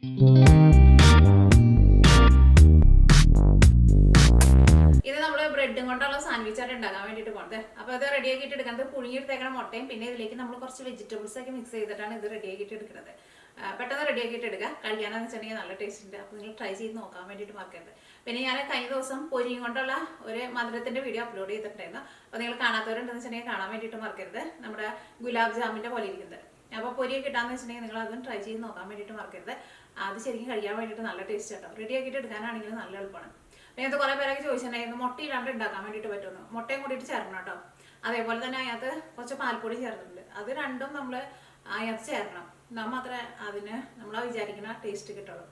ഇത് നമ്മൾ ബ്രെഡും കൊണ്ടുള്ള സാൻഡ്വിച്ച് ആയിട്ട് ഉണ്ടാക്കാൻ വേണ്ടിയിട്ട് പോകുന്നത്. അപ്പോൾ അത് റെഡിയാക്കിയിട്ട് എടുക്കുന്നത് പുഴുങ്ങിയെടുത്തേക്കണ മുട്ടയും പിന്നെ ഇതിലേക്ക് നമ്മൾ കുറച്ച് വെജിറ്റബിൾസ് ഒക്കെ മിക്സ് ചെയ്തിട്ടാണ് ഇത് റെഡിയാക്കിയിട്ട് എടുക്കുന്നത്. പെട്ടെന്ന് റെഡിയാക്കിയിട്ട് എടുക്കുക. കഴിക്കാനെന്ന് വെച്ചിട്ടുണ്ടെങ്കിൽ നല്ല ടേസ്റ്റ് ഉണ്ട്. അപ്പോൾ നിങ്ങൾ ട്രൈ ചെയ്ത് നോക്കാൻ വേണ്ടിയിട്ട് മറക്കരുത്. പിന്നെ ഞാൻ കഴിഞ്ഞ ദിവസം പൊരിയും കൊണ്ടുള്ള ഒരു മധുരത്തിൻ്റെ വീഡിയോ അപ്ലോഡ് ചെയ്തിട്ടുണ്ടായിരുന്നു. അപ്പോൾ നിങ്ങൾ കാണാത്തവരുണ്ടെന്ന് വെച്ചിട്ടുണ്ടെങ്കിൽ കാണാൻ വേണ്ടിയിട്ട് മറക്കരുത്. നമ്മുടെ ഗുലാബ് ജാമിൻ്റെ പോലെ ഇരിക്കുന്നത്. അപ്പോൾ പൊരിയൊക്കെ ഇട്ടാന്ന് വെച്ചിട്ടുണ്ടെങ്കിൽ നിങ്ങൾ അതും ട്രൈ ചെയ്ത് നോക്കാൻ വേണ്ടിയിട്ട് മറക്കരുത്. അത് ശരിക്കും കഴിക്കാൻ വേണ്ടിയിട്ട് നല്ല ടേസ്റ്റ് കേട്ടോ. റെഡിയാക്കിയിട്ട് എടുക്കാനാണെങ്കിൽ നല്ല എളുപ്പമാണ്. പിന്നെ ഇത് കുറേ പേരൊക്കെ ചോദിച്ചിട്ടുണ്ടായിരുന്നു മുട്ട ഇല്ലാണ്ട് ഉണ്ടാക്കാൻ വേണ്ടിയിട്ട് പറ്റുമെന്ന്. മുട്ടയും കൂടിയിട്ട് ചേർക്കണം കേട്ടോ. അതേപോലെ തന്നെ അതിനകത്ത് കുറച്ച് പാൽപ്പൊടി ചേർത്തിട്ടുണ്ട്. അത് രണ്ടും നമ്മൾ അതിനകത്ത് ചേർക്കണം. എന്നാൽ മാത്രമേ അതിന് നമ്മൾ വിചാരിക്കുന്ന ടേസ്റ്റ് കിട്ടുള്ളൂ.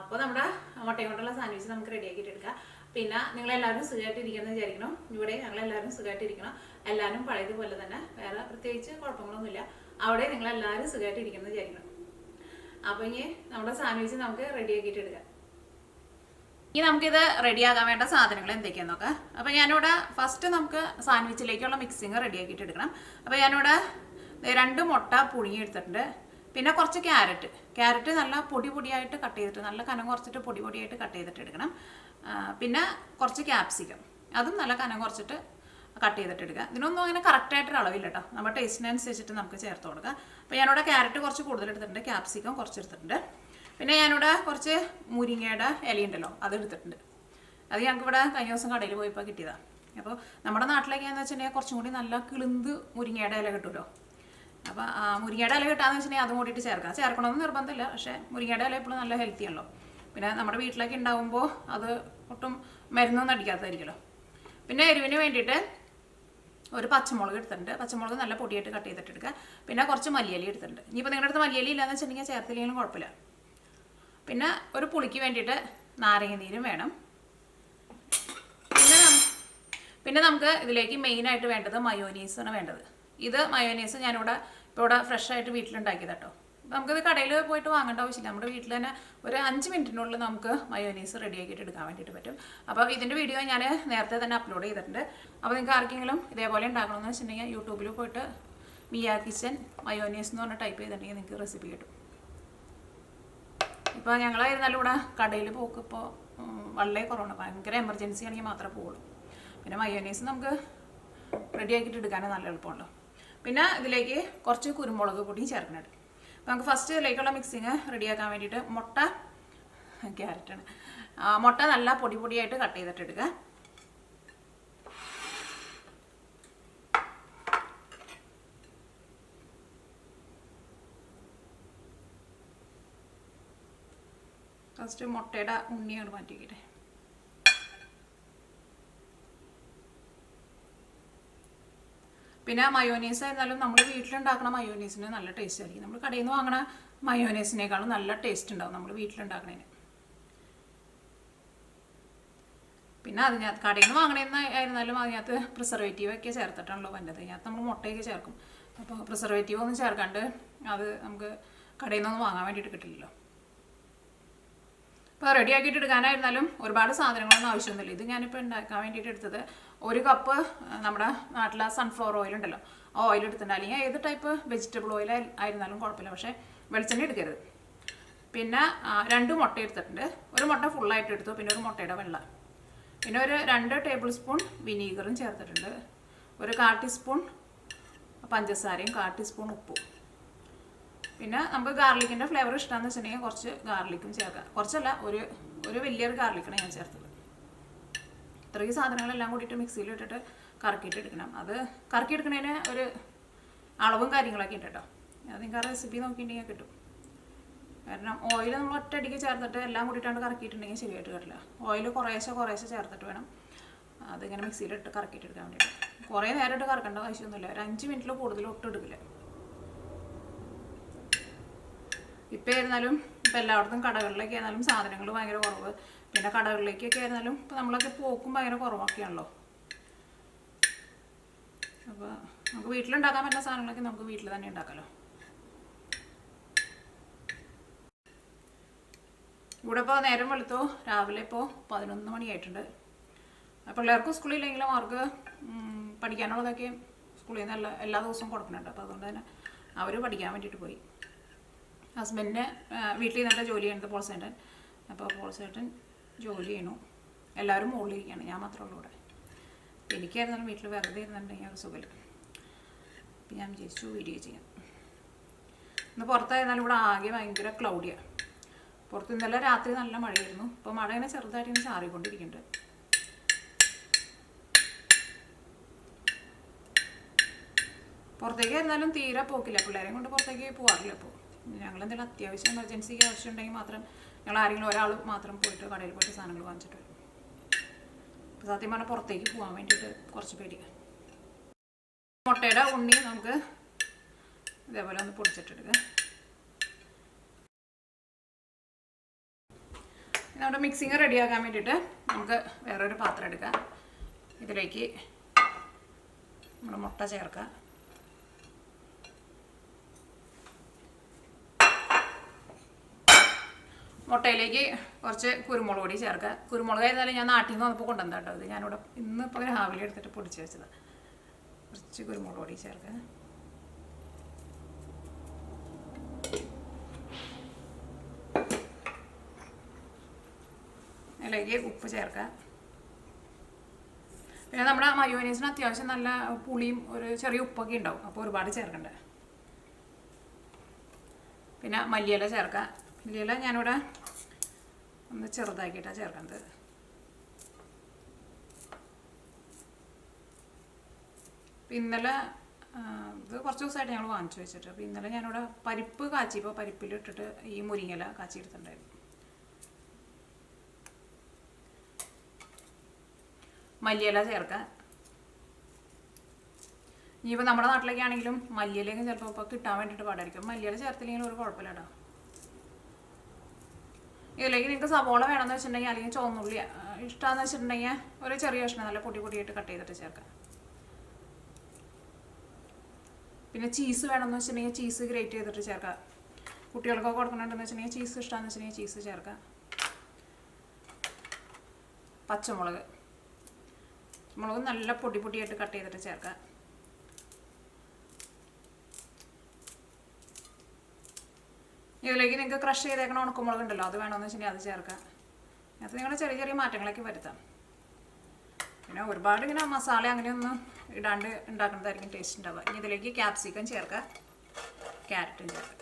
അപ്പോൾ നമ്മുടെ മുട്ടയും കൊണ്ടുള്ള സാൻഡ്വിച്ച് നമുക്ക് റെഡിയാക്കിയിട്ട് എടുക്കാം. പിന്നെ നിങ്ങളെല്ലാവരും സുഖമായിട്ടിരിക്കണം വിചാരിക്കണം. ഇവിടെ ഞങ്ങളെല്ലാവരും സുഖമായിട്ടിരിക്കണം. എല്ലാവരും പഴയതുപോലെ തന്നെ, വേറെ പ്രത്യേകിച്ച് കുഴപ്പങ്ങളൊന്നുമില്ല. അവിടെ നിങ്ങളെല്ലാവരും സുഖമായിട്ടിരിക്കണം വിചാരിക്കണം. അപ്പോൾ ഇനി നമ്മുടെ സാൻഡ്വിച്ച് നമുക്ക് റെഡിയാക്കിയിട്ട് എടുക്കാം. ഇനി നമുക്കിത് റെഡിയാകാൻ വേണ്ട സാധനങ്ങൾ എന്തൊക്കെയാണെന്ന് നോക്കാം. അപ്പോൾ ഞാനിവിടെ ഫസ്റ്റ് നമുക്ക് സാൻഡ്വിച്ചിലേക്കുള്ള മിക്സിങ് റെഡിയാക്കിയിട്ട് എടുക്കണം. അപ്പോൾ ഞാനിവിടെ 2 മുട്ട പുഴുങ്ങിയെടുത്തിട്ടുണ്ട്. പിന്നെ കുറച്ച് ക്യാരറ്റ് നല്ല പൊടിയായിട്ട് കട്ട് ചെയ്തിട്ട്, നല്ല കനം കുറച്ചിട്ട് പൊടിയായിട്ട് കട്ട് ചെയ്തിട്ട് എടുക്കണം. പിന്നെ കുറച്ച് ക്യാപ്സിക്കം, അതും നല്ല കനം കുറച്ചിട്ട് കട്ട് ചെയ്തിട്ട് എടുക്കുക. ഇതിനൊന്നും അങ്ങനെ കറക്റ്റായിട്ടൊരു അളവില്ല കേട്ടോ. നമ്മുടെ ടേസ്റ്റിനനുസരിച്ചിട്ട് നമുക്ക് ചേർത്ത് കൊടുക്കുക. അപ്പോൾ ഞാനിവിടെ ക്യാരറ്റ് കുറച്ച് കൂടുതൽ എടുത്തിട്ടുണ്ട്, ക്യാപ്സിക്കം കുറച്ച് എടുത്തിട്ടുണ്ട്. പിന്നെ ഞാനിവിടെ കുറച്ച് മുരിങ്ങയുടെ ഇലയുണ്ടല്ലോ അത് എടുത്തിട്ടുണ്ട്. അത് ഞങ്ങൾക്കിവിടെ കഴിഞ്ഞ ദിവസം കടയിൽ പോയപ്പോൾ കിട്ടിയതാണ്. അപ്പോൾ നമ്മുടെ നാട്ടിലേക്കാന്ന് വെച്ചിട്ടുണ്ടെങ്കിൽ കുറച്ചും കൂടി നല്ല കിളുന്ത് മുരിങ്ങയുടെ ഇല കിട്ടുമല്ലോ. അപ്പോൾ മുരിങ്ങയുടെ ഇല കിട്ടാന്ന് വെച്ചിട്ടുണ്ടെങ്കിൽ അതും കൂടിയിട്ട് ചേർക്കണമെന്ന് നിർബന്ധമില്ല. പക്ഷേ മുരിങ്ങയുടെ ഇല എപ്പോഴും നല്ല ഹെൽത്തി ആണല്ലോ. പിന്നെ നമ്മുടെ വീട്ടിലേക്ക് ഉണ്ടാകുമ്പോൾ അത് ഒട്ടും മരുന്നൊന്നും അടിക്കാത്തതായിരിക്കുമല്ലോ. പിന്നെ എരിവിന് വേണ്ടിയിട്ട് ഒരു പച്ചമുളക് എടുത്തിട്ടുണ്ട്. പച്ചമുളക് നല്ല പൊടിയായിട്ട് കട്ട് ചെയ്തിട്ട് എടുക്കുക. പിന്നെ കുറച്ച് മല്ലിയില എടുത്തിട്ടുണ്ട്. ഇനിയിപ്പോൾ നിങ്ങളുടെ അടുത്ത് മല്ലിയില ഇല്ലയെന്ന് വെച്ചിട്ടുണ്ടെങ്കിൽ ചേർത്തില്ലെങ്കിലും കുഴപ്പമില്ല. പിന്നെ ഒരു പുളിക്ക് വേണ്ടിയിട്ട് നാരങ്ങ നീരും വേണം. പിന്നെ നമുക്ക് ഇതിലേക്ക് മെയിനായിട്ട് വേണ്ടത് മയോനീസാണ് വേണ്ടത്. ഇത് മയോനീസ് ഞാനിവിടെ ഇപ്പോൾ ഫ്രഷ് ആയിട്ട് വീട്ടിലുണ്ടാക്കിയത് കേട്ടോ. നമുക്കിത് കടയിൽ പോയിട്ട് വാങ്ങേണ്ട ആവശ്യമില്ല. നമ്മുടെ വീട്ടിൽ തന്നെ ഒരു 5 മിനിറ്റിനുള്ളിൽ നമുക്ക് മയോനീസ് റെഡിയാക്കിയിട്ട് എടുക്കാൻ വേണ്ടിയിട്ട് പറ്റും. അപ്പോൾ ഇതിൻ്റെ വീഡിയോ ഞാൻ നേരത്തെ തന്നെ അപ്ലോഡ് ചെയ്തിട്ടുണ്ട്. അപ്പോൾ നിങ്ങൾക്ക് ആർക്കെങ്കിലും ഇതേപോലെ ഉണ്ടാക്കണമെന്ന് വെച്ചിട്ടുണ്ടെങ്കിൽ യൂട്യൂബിൽ പോയിട്ട് മിയ കിച്ചൻ മയോനീസ് എന്ന് പറഞ്ഞ ടൈപ്പ് ചെയ്തിട്ടുണ്ടെങ്കിൽ നിങ്ങൾക്ക് റെസിപ്പി കിട്ടും. ഇപ്പോൾ ഞങ്ങളായിരുന്നാലും ഇവിടെ കടയിൽ പോക്ക് ഇപ്പോൾ വളരെ കുറവാണ്. ഭയങ്കര എമർജൻസി ആണെങ്കിൽ മാത്രമേ പോകുള്ളൂ. പിന്നെ മയോനീസ് നമുക്ക് റെഡിയാക്കിയിട്ട് എടുക്കാനും നല്ല എളുപ്പമുള്ളൂ. പിന്നെ ഇതിലേക്ക് കുറച്ച് കുരുമുളക് പൊടിയും ചേർക്കുന്നുണ്ട്. അപ്പോൾ നമുക്ക് ഫസ്റ്റ് ഇതിലേക്കുള്ള മിക്സിങ് റെഡിയാക്കാൻ വേണ്ടിയിട്ട് ക്യാരറ്റാണ് മുട്ട നല്ല പൊടിയായിട്ട് കട്ട് ചെയ്തിട്ട് എടുക്കുക. ഫസ്റ്റ് മുട്ടയുടെ ഉണ്ണിയാണ് മാറ്റിക്കിട്ടെ. പിന്നെ മയോനീസ് ആയിരുന്നാലും നമ്മൾ വീട്ടിലുണ്ടാക്കുന്ന മയോനീസിന് നല്ല ടേസ്റ്റ് ആയിരിക്കും. നമ്മൾ കടയിൽ നിന്ന് വാങ്ങണ മയോനീസിനേക്കാളും നല്ല ടേസ്റ്റ് ഉണ്ടാവും നമ്മൾ വീട്ടിലുണ്ടാക്കണതിന്. പിന്നെ അതിനകത്ത് കടയിൽ നിന്ന് വാങ്ങണമെന്ന് ആയിരുന്നാലും അതിനകത്ത് പ്രിസർവേറ്റീവ് ഒക്കെ ചേർത്തിട്ടാണല്ലോ വന്നത്. അതിനകത്ത് നമ്മൾ മുട്ടയൊക്കെ ചേർക്കും. അപ്പോൾ പ്രിസർവേറ്റീവ് ഒന്നും ചേർക്കാണ്ട് അത് നമുക്ക് കടയിൽ നിന്നൊന്നും വാങ്ങാൻ വേണ്ടിയിട്ട് കിട്ടില്ലല്ലോ. ഇപ്പോൾ റെഡിയാക്കിയിട്ട് എടുക്കാനായിരുന്നാലും ഒരുപാട് സാധനങ്ങളൊന്നും ആവശ്യമൊന്നുമില്ല. ഇത് ഞാനിപ്പോൾ ഉണ്ടാക്കാൻ വേണ്ടിയിട്ട് എടുത്തത് 1 കപ്പ് നമ്മുടെ നാട്ടിലെ സൺഫ്ലവർ ഓയിൽ ഉണ്ടല്ലോ, ആ ഓയിൽ എടുത്തിട്ടുണ്ട്. അല്ലെങ്കിൽ ഏത് ടൈപ്പ് വെജിറ്റബിൾ ഓയിൽ ആയിരുന്നാലും കുഴപ്പമില്ല, പക്ഷേ വെളിച്ചെണ്ണ എടുക്കരുത്. പിന്നെ 2 മുട്ട എടുത്തിട്ടുണ്ട്. ഒരു മുട്ട ഫുള്ളായിട്ട് എടുത്തു. പിന്നെ ഒരു മുട്ടയുടെ വെള്ള. പിന്നെ ഒരു 2 ടേബിൾ സ്പൂൺ വിനീഗറും ചേർത്തിട്ടുണ്ട്. ഒരു 1/4 ടീസ്പൂൺ പഞ്ചസാരയും 1/4 ടീസ്പൂൺ ഉപ്പും. പിന്നെ നമുക്ക് ഗാർലിക്കിൻ്റെ ഫ്ലേവർ ഇഷ്ടമാണെന്ന് വെച്ചിട്ടുണ്ടെങ്കിൽ കുറച്ച് ഗാർലിക്കും ചേർക്കാം. കുറച്ചല്ല, ഒരു വലിയൊരു ഗാർലിക്കാണ് ഞാൻ ചേർത്തത്. ഇത്രയും സാധനങ്ങളെല്ലാം കൂടിയിട്ട് മിക്സിയിൽ ഇട്ടിട്ട് കറക്കിയിട്ട് എടുക്കണം. അത് കറക്കിയെടുക്കുന്നതിന് ഒരു അളവും കാര്യങ്ങളൊക്കെ ഉണ്ട് കേട്ടോ. അത് നിങ്ങൾക്ക് ആ റെസിപ്പി നോക്കിയിട്ടുണ്ടെങ്കിൽ കിട്ടും. കാരണം ഓയിൽ നമ്മൾ ഒറ്റയടിക്ക് ചേർത്തിട്ട് എല്ലാം കൂടിയിട്ടാണ് കറക്കിയിട്ടുണ്ടെങ്കിൽ ശരിയായിട്ട് കിട്ടില്ല. ഓയിൽ കുറേശ്ശെ ചേർത്തിട്ട് വേണം അതിങ്ങനെ മിക്സിയിലിട്ട് കറക്കിയിട്ട് എടുക്കാൻ വേണ്ടിയിട്ട്. കുറേ നേരമായിട്ട് കറക്കേണ്ട ആവശ്യമൊന്നുമില്ല. ഒരു 5 മിനിറ്റിൽ കൂടുതൽ ഒട്ടും എടുക്കില്ല. ഇപ്പോൾ ആയിരുന്നാലും ഇപ്പോൾ എല്ലായിടത്തും കടകളിലേക്ക് ആയിരുന്നാലും സാധനങ്ങൾ ഭയങ്കര കുറവ്. പിന്നെ കടകളിലേക്കൊക്കെ ആയിരുന്നാലും ഇപ്പോൾ നമ്മളൊക്കെ പോക്കും ഭയങ്കര കുറവൊക്കെയാണല്ലോ. അപ്പോൾ നമുക്ക് വീട്ടിലുണ്ടാക്കാൻ പറ്റുന്ന സാധനങ്ങളൊക്കെ നമുക്ക് വീട്ടിൽ തന്നെ ഉണ്ടാക്കാമല്ലോ. ഇവിടെ ഇപ്പോൾ നേരം വെളുത്തു. രാവിലെ ഇപ്പോൾ 11 മണിയായിട്ടുണ്ട്. പിള്ളേർക്ക് സ്കൂളിലെങ്കിലും അവർക്ക് പഠിക്കാനുള്ളതൊക്കെ സ്കൂളിൽ നിന്ന് എല്ലാ ദിവസവും കൊടുക്കുന്നുണ്ട്. അപ്പോൾ അതുകൊണ്ട് തന്നെ അവർ പഠിക്കാൻ വേണ്ടിയിട്ട് പോയി. ഹസ്ബൻഡിന് വീട്ടിൽ നിന്നിട്ട് ജോലി ചെയ്യുന്നത് പോൾസേട്ടൻ. അപ്പോൾ പോൾസേട്ടൻ ജോലി ചെയ്യണു. എല്ലാവരും മുകളിലിരിക്കുകയാണ്, ഞാൻ മാത്രമേ ഉള്ളൂ ഇവിടെ. എനിക്കായിരുന്നാലും വീട്ടിൽ വെറുതെ ഇരുന്നിട്ടുണ്ടെങ്കിൽ ഒരു സുഖമില്ല. അപ്പം ഞാൻ വിചാരിച്ചു വീഡിയോ ചെയ്യാം. ഇന്ന് പുറത്തായിരുന്നാലും ഇവിടെ ആകെ ഭയങ്കര ക്ലൗഡിയാണ്. പുറത്ത് ഇന്നലെ രാത്രി നല്ല മഴയായിരുന്നു. ഇപ്പോൾ മഴ ഇങ്ങനെ ചെറുതായിട്ട് ഇങ്ങനെ ചാറിക്കൊണ്ടിരിക്കുന്നുണ്ട്. പുറത്തേക്ക് ആയിരുന്നാലും തീരെ പോക്കില്ല. പിള്ളേരെയും കൊണ്ട് പുറത്തേക്ക് പോകാറില്ല. ഇപ്പോൾ ഞങ്ങൾ എന്തെങ്കിലും അത്യാവശ്യം എമർജൻസിക്ക് ആവശ്യം ഉണ്ടെങ്കിൽ മാത്രം ഞങ്ങൾ ആരെങ്കിലും ഒരാൾ മാത്രം പോയിട്ട് കടയിൽ പോയിട്ട് സാധനങ്ങൾ വാങ്ങിച്ചിട്ട് വരും. അപ്പോൾ സത്യം പറഞ്ഞാൽ പുറത്തേക്ക് പോകാൻ വേണ്ടിയിട്ട് കുറച്ച് പേടിയാണ്. മുട്ടയുടെ ഉണ്ണി നമുക്ക് ഇതേപോലെ ഒന്ന് പൊടിച്ചിട്ടെടുക്കുക. നമ്മുടെ മിക്സിങ് റെഡിയാക്കാൻ വേണ്ടിയിട്ട് നമുക്ക് വേറൊരു പാത്രം എടുക്കാം. ഇതിലേക്ക് നമ്മുടെ മുട്ട ചേർക്കാം. മുട്ടയിലേക്ക് കുറച്ച് കുരുമുളക് പൊടി ചേർക്കുക. കുരുമുളക് ആയിരുന്നാലും ഞാൻ നാട്ടിൽ നിന്ന് വന്നപ്പോൾ കൊണ്ടുവന്ന കേട്ടോ. ഇത് ഞാനിവിടെ ഇന്നിപ്പോൾ രാവിലെ എടുത്തിട്ട് പൊടിച്ച് വെച്ചതാണ്. കുറച്ച് കുരുമുളക് പൊടി ചേർക്കുക. അതിലേക്ക് ഉപ്പ് ചേർക്കുക. പിന്നെ നമ്മുടെ മയോനൈസിന് അത്യാവശ്യം നല്ല പുളിയും ഒരു ചെറിയ ഉപ്പൊക്കെ ഉണ്ടാവും. അപ്പോൾ ഒരുപാട് ചേർക്കണ്ട. പിന്നെ മല്ലിയില ചേർക്കുക. മല്ലിയില ഞാനിവിടെ ഒന്ന് ചെറുതാക്കിയിട്ടാണ് ചേർക്കുന്നത്. ഇന്നലെ ഇത് കുറച്ച് ദിവസമായിട്ട് ഞങ്ങൾ വാങ്ങിച്ചു വെച്ചിട്ട്. അപ്പോൾ ഇന്നലെ ഞാനിവിടെ പരിപ്പ് കാച്ചിയപ്പോൾ പരിപ്പിലിട്ടിട്ട് ഈ മുരിങ്ങയില കാച്ചിയെടുത്തിട്ടുണ്ടായിരുന്നു. മല്ലിയില ചേർക്കാം. ഇനിയിപ്പോൾ നമ്മുടെ നാട്ടിലേക്ക് ആണെങ്കിലും മല്ലിയിലേക്ക് ചിലപ്പോൾ ഇപ്പോൾ കിട്ടാൻ വേണ്ടിയിട്ട് പാടായിരിക്കും. മല്ലിയില ചേർത്തില്ലെങ്കിൽ ഒരു കുഴപ്പമില്ല കേട്ടോ. ഇതിലേക്ക് നിങ്ങൾക്ക് സവോള വേണമെന്ന് വെച്ചിട്ടുണ്ടെങ്കിൽ അല്ലെങ്കിൽ ചുവന്നുള്ളി ഇഷ്ടമാണെന്ന് വെച്ചിട്ടുണ്ടെങ്കിൽ ഒരു ചെറിയ കഷ്ണം നല്ല പൊടി പൊടിയായിട്ട് കട്ട് ചെയ്തിട്ട് ചേർക്കാം. പിന്നെ ചീസ് വേണമെന്ന് വെച്ചിട്ടുണ്ടെങ്കിൽ ചീസ് ഗ്രേറ്റ് ചെയ്തിട്ട് ചേർക്കാം. കുട്ടികൾക്കൊക്കെ കൊടുക്കണമെന്ന് വെച്ചിട്ടുണ്ടെങ്കിൽ ചീസ് ഇഷ്ടമാണെന്ന് വെച്ചിട്ടുണ്ടെങ്കിൽ ചീസ് ചേർക്കാം. പച്ചമുളക് നല്ല പൊടി പൊടിയായിട്ട് കട്ട് ചെയ്തിട്ട് ചേർക്കാം. ഇതിലേക്ക് നിങ്ങൾക്ക് ക്രഷ് ചെയ്തേക്കണ ഉണക്കമുളക് ഉണ്ടല്ലോ, അത് വേണമെന്ന് വെച്ചിട്ടുണ്ടെങ്കിൽ അത് ചേർക്കാം. അത് നിങ്ങളുടെ ചെറിയ ചെറിയ മാറ്റങ്ങളൊക്കെ വരുത്താം. പിന്നെ ഒരുപാട് ഇങ്ങനെ മസാല അങ്ങനെയൊന്നും ഇടാണ്ട് ഉണ്ടാക്കുന്നതായിരിക്കും ടേസ്റ്റ് ഉണ്ടാവുക. ഇനി ഇതിലേക്ക് ക്യാപ്സിക്കം ചേർക്കാം, ക്യാരറ്റും ചേർക്കാം.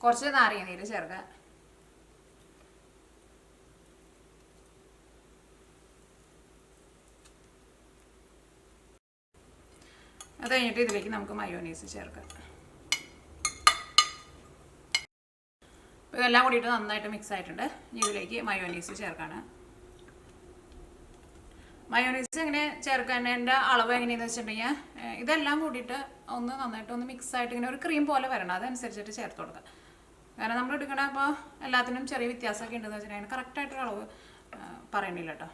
കുറച്ച് നാരങ്ങ നീര് ചേർക്കാം. അത് കഴിഞ്ഞിട്ട് ഇതിലേക്ക് നമുക്ക് മയോനൈസ് ചേർക്കാം. ഇതെല്ലാം കൂടിയിട്ട് നന്നായിട്ട് മിക്സ് ആയിട്ടുണ്ട്. ഇനി ഇതിലേക്ക് മയോനൈസ് ചേർക്കാണ്. മയോനൈസ് എങ്ങനെ ചേർക്കാനതിൻ്റെ അളവ് എങ്ങനെയാണെന്ന് വെച്ചിട്ടുണ്ടെങ്കിൽ ഇതെല്ലാം കൂടിയിട്ട് ഒന്ന് നന്നായിട്ട് ഒന്ന് മിക്സ് ആയിട്ട് ഇങ്ങനെ ഒരു ക്രീം പോലെ വരണം. അതനുസരിച്ചിട്ട് ചേർത്ത് കൊടുക്കാം. കാരണം നമ്മൾ എടുക്കണ അപ്പോൾ എല്ലാത്തിനും ചെറിയ വ്യത്യാസമൊക്കെ ഉണ്ടെന്ന് വെച്ചിട്ടുണ്ടെങ്കിൽ കറക്റ്റായിട്ടൊരു അളവ് പറയണില്ല കേട്ടോ.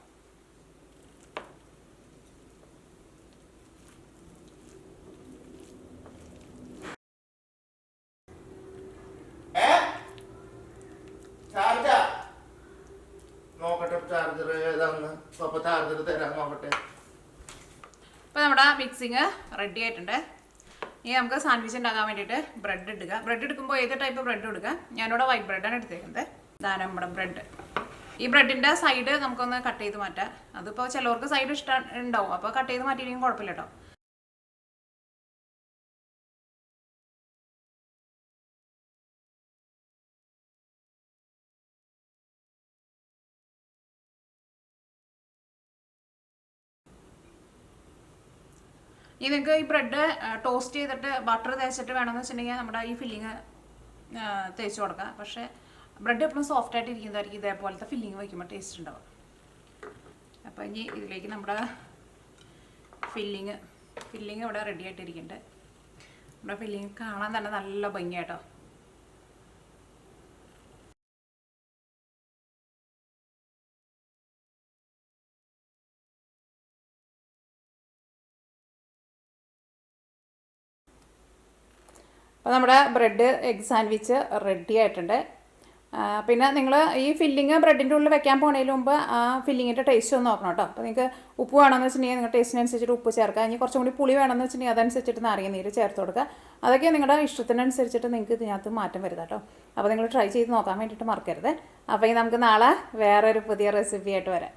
അപ്പോൾ നമ്മുടെ മിക്സിങ് റെഡി ആയിട്ടുണ്ട്. ഇനി നമുക്ക് സാൻഡ്വിച്ച് ഉണ്ടാക്കാൻ വേണ്ടിയിട്ട് ബ്രെഡ് എടുക്കുക. ബ്രെഡ് എടുക്കുമ്പോൾ ഏത് ടൈപ്പ് ബ്രെഡ് എടുക്കുക. ഞാനിവിടെ വൈറ്റ് ബ്രെഡാണ് എടുത്തേക്കുന്നത്. ഇതാണ് നമ്മുടെ ബ്രെഡ്. ഈ ബ്രെഡിൻ്റെ സൈഡ് നമുക്കൊന്ന് കട്ട് ചെയ്ത് മാറ്റാം. അതിപ്പോൾ ചിലവർക്ക് സൈഡ് ഇഷ്ടം ഉണ്ടാവും, അപ്പോൾ കട്ട് ചെയ്ത് മാറ്റിയില്ലെങ്കിൽ കുഴപ്പമില്ല കേട്ടോ. ഇനി നിങ്ങൾക്ക് ഈ ബ്രെഡ് ടോസ്റ്റ് ചെയ്തിട്ട് ബട്ടർ തേച്ചിട്ട് വേണമെന്ന് വെച്ചിട്ടുണ്ടെങ്കിൽ നമ്മുടെ ഈ ഫില്ലിങ് തേച്ച് കൊടുക്കാം. പക്ഷേ ബ്രെഡ് എപ്പോഴും സോഫ്റ്റ് ആയിട്ട് ഇരിക്കുന്നതായിരിക്കും ഇതേപോലത്തെ ഫില്ലിങ് വയ്ക്കുമ്പോൾ ടേസ്റ്റ് ഉണ്ടാവും. അപ്പോൾ ഇനി ഇതിലേക്ക് നമ്മുടെ ഫില്ലിങ് ഇവിടെ റെഡി ആയിട്ടിരിക്കുന്നുണ്ട്. നമ്മുടെ ഫില്ലിങ് കാണാൻ തന്നെ നല്ല ഭംഗിയായിട്ടോ. അപ്പോൾ നമ്മുടെ ബ്രെഡ് എഗ് സാൻഡ്വിച്ച് റെഡി ആയിട്ടുണ്ട്. പിന്നെ നിങ്ങൾ ഈ ഫില്ലിങ് ബ്രെഡിൻ്റെ ഉള്ളിൽ വെക്കാൻ പോണതിന് മുമ്പ് ആ ഫില്ലിങ്ങിൻ്റെ ടേസ്റ്റ് ഒന്ന് നോക്കണം കേട്ടോ. അപ്പോൾ നിങ്ങൾക്ക് ഉപ്പ് വേണമെന്ന് വെച്ചിട്ടുണ്ടെങ്കിൽ നിങ്ങൾ ടേസ്റ്റിനനുസരിച്ചിട്ട് ഉപ്പ് ചേർക്കുക. ഇനി കുറച്ചും കൂടി പുളി വേണമെന്ന് വെച്ചിട്ടുണ്ടെങ്കിൽ അതനുസരിച്ചിട്ട് നാരങ്ങ നീര് ചേർത്ത് കൊടുക്കുക. അതൊക്കെ നിങ്ങളുടെ ഇഷ്ടത്തിനനുസരിച്ചിട്ട് നിങ്ങൾക്ക് ഇതിനകത്ത് മാറ്റം വരുക കേട്ടോ. അപ്പോൾ നിങ്ങൾ ട്രൈ ചെയ്ത് നോക്കാൻ വേണ്ടിയിട്ട് മറക്കരുത്. അപ്പോൾ നമുക്ക് നാളെ വേറൊരു പുതിയ റെസിപ്പി ആയിട്ട് വരാം.